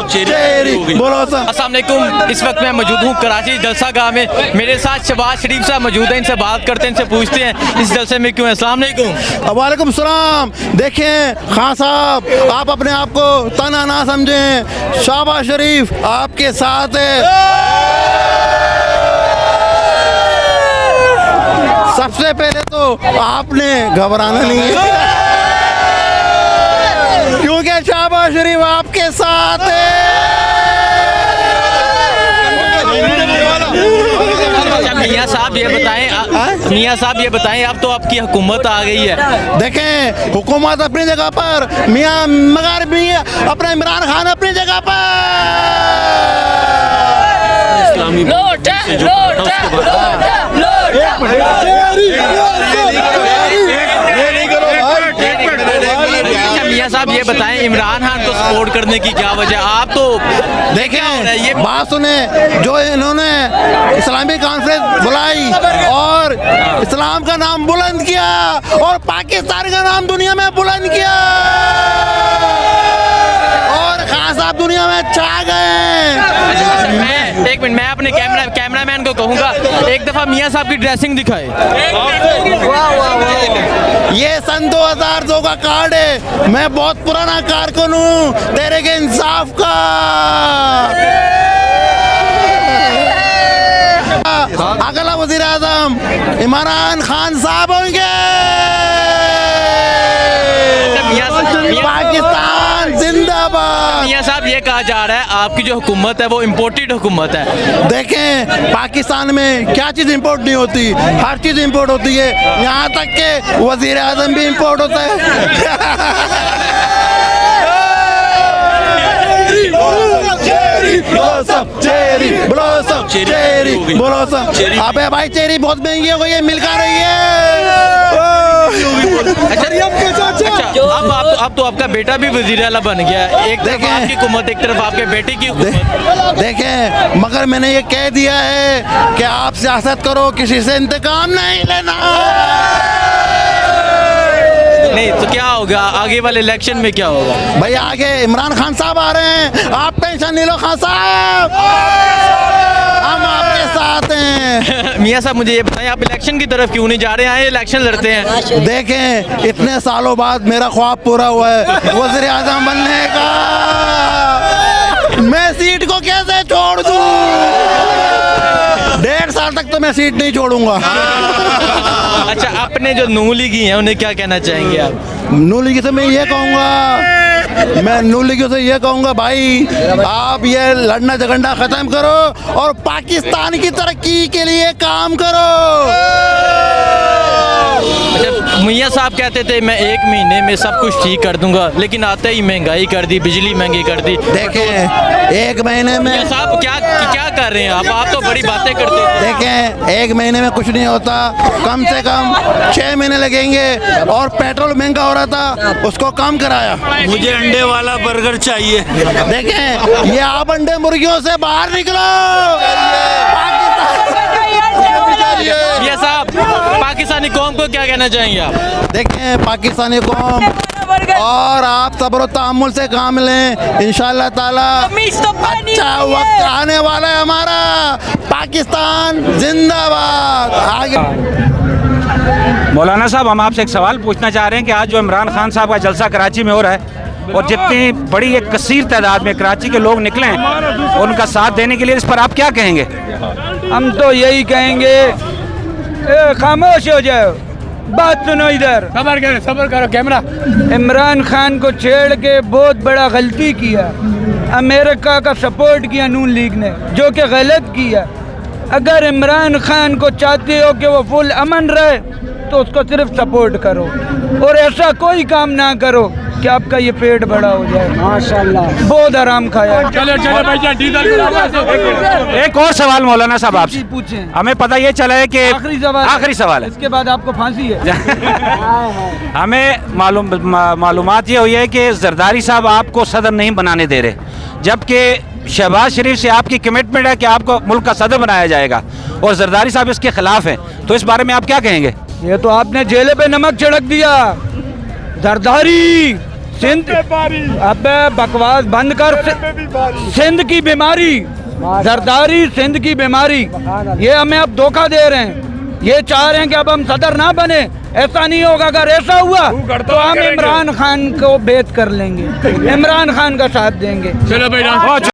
Cherry बोलो सब। अस्सलाम वालेकुम। इस वक्त मैं मौजूद हूँ कराची जलसा गाह में। मेरे साथ शहबाज शरीफ साहब मौजूद हैं। इनसे बात करते हैं, इनसे पूछते हैं इस जलसे में क्यों है। अस्सलाम वालेकुम। वालेकुम सलाम। देखें खान साहब, आप अपने आप को तना ना समझें, शहबाज शरीफ आपके साथ है। सबसे पहले तो आपने घबराना नहीं है, क्योंकि शहबाज शरीफ आपके साथ है। मियाँ साहब ये बताएं, मियाँ साहब ये बताएं, अब तो आपकी हुकूमत आ गई है। देखें हुकूमत अपनी जगह पर, मियाँ मगर भी अपना इमरान खान अपनी जगह पर। मियाँ साहब ये बताएं, इमरान खान को सपोर्ट करने की क्या वजह? आप तो देखें ये बात सुने, जो इन्होंने इस्लामी कॉन्फ्रेंस बुलाई और इस्लाम का नाम बुलंद किया और पाकिस्तान का नाम दुनिया में बुलंद किया और खान साहब दुनिया में छा गए। मैं एक मिनट, मैं अपने कैमरामैन को कहूँगा एक दफ़ा मियाँ साहब की ड्रेसिंग दिखाए। ये सन 2002 का कार्ड है। मैं बहुत पुराना कारकुन हूँ तेरे के इंसाफ का। अगला वज़ीर आज़म इमरान खान साहब होंगे। पाकिस्तान जिंदाबाद। मियाँ साहब ये कहा जा रहा है आपकी जो हुकूमत है वो इम्पोर्टेड हुकूमत है। देखें पाकिस्तान में क्या चीज़ इंपोर्ट नहीं होती, हर चीज़ इंपोर्ट होती है, यहाँ तक के वज़ीर आज़म भी इंपोर्ट होता है। अबे भाई चेरी बहुत महंगी हो गई है, मिल का रही है। अब तो आपका बेटा भी वज़ीर आला बन गया है। एक तरफ आपकी हुकूमत, एक तरफ आपके बेटे की हुकूमत। देखें मगर मैंने ये कह दिया है कि आप सियासत करो, किसी से इंतकाम नहीं लेना। नहीं तो क्या होगा आगे वाले इलेक्शन में? क्या होगा भाई? आगे इमरान खान साहब आ रहे हैं, आप टेंशन नहीं लो खान साहब, हम आपके साथ हैं। मियाँ साहब मुझे ये बताएं, आप इलेक्शन की तरफ क्यों नहीं जा रहे हैं? आए इलेक्शन लड़ते हैं। देखें इतने सालों बाद मेरा ख्वाब पूरा हुआ है वज़ीर आज़म बनने का। मैं सीट को कैसे छोड़ दूं? 1.5 साल तक तो मैं सीट नहीं छोड़ूंगा। अच्छा, अपने जो नून लीगी हैं उन्हें क्या कहना चाहेंगे आप? नून लीगी से मैं ये कहूँगा, मैं नून लीगी से ये कहूँगा भाई आप ये लड़ना झगड़ना ख़त्म करो और पाकिस्तान की तरक्की के लिए काम करो। अच्छा, मियाँ साहब कहते थे मैं 1 महीने में सब कुछ ठीक कर दूंगा, लेकिन आते ही महंगाई कर दी, बिजली महंगी कर दी। देखें 1 महीने में मियाँ साहब क्या कर रहे हैं आप तो बड़ी बातें करते थे। देखें 1 महीने में कुछ नहीं होता, कम से कम 6 महीने लगेंगे। और पेट्रोल महंगा हो रहा था, उसको कम कराया। मुझे अंडे वाला बर्गर चाहिए। देखें ये आप अंडे मुर्गियों से बाहर निकलो। मियाँ साहब पाकिस्तानी कौम को क्या कहना चाहेंगे आप? देखें पाकिस्तानी कौम और आप सब्र तहम्मुल से काम लें, इंशाअल्लाह ताला अच्छा वक्त आने वाला है हमारा। पाकिस्तान जिंदाबाद। आगे मौलाना साहब हम आपसे एक सवाल पूछना चाह रहे हैं कि आज जो इमरान खान साहब का जलसा कराची में हो रहा है और जितनी बड़ी एक कसीर तादाद में कराची के लोग निकले हैं उनका साथ देने के लिए, इस पर आप क्या कहेंगे? हम तो यही कहेंगे, खामोश हो जाओ, बात सुनो इधर। सबर करो कैमरा। इमरान खान को छेड़ के बहुत बड़ा गलती किया। अमेरिका का सपोर्ट किया नून लीग ने, जो कि गलत किया। अगर इमरान खान को चाहते हो कि वो फुल अमन रहे तो उसको सिर्फ सपोर्ट करो और ऐसा कोई काम ना करो कि आपका ये पेट बड़ा हो जाए। माशाल्लाह बहुत आराम खाया। चलो एक और सवाल मौलाना साहब आपसे पूछें। हमें पता ये चला है कि आखिरी सवाल है, इसके बाद आपको फांसी है। हमें मालूमात ये हुई है कि जरदारी साहब आपको सदर नहीं बनाने दे रहे, जबकि शहबाज शरीफ से आपकी कमिटमेंट है कि आपको मुल्क का सदर बनाया जाएगा और जरदारी साहब इसके खिलाफ हैं। तो इस बारे में आप क्या कहेंगे? ये तो आपने जेले पे नमक छिड़क दिया। जरदारी सिंध, अबे बकवास बंद कर। सिंध की बीमारी, जरदारी सिंध की बीमारी, ये हमें अब धोखा दे रहे हैं। ये चाह रहे हैं कि अब हम सदर ना बने। ऐसा नहीं होगा। अगर ऐसा हुआ तो हम इमरान खान को बेत कर लेंगे, इमरान खान का साथ देंगे।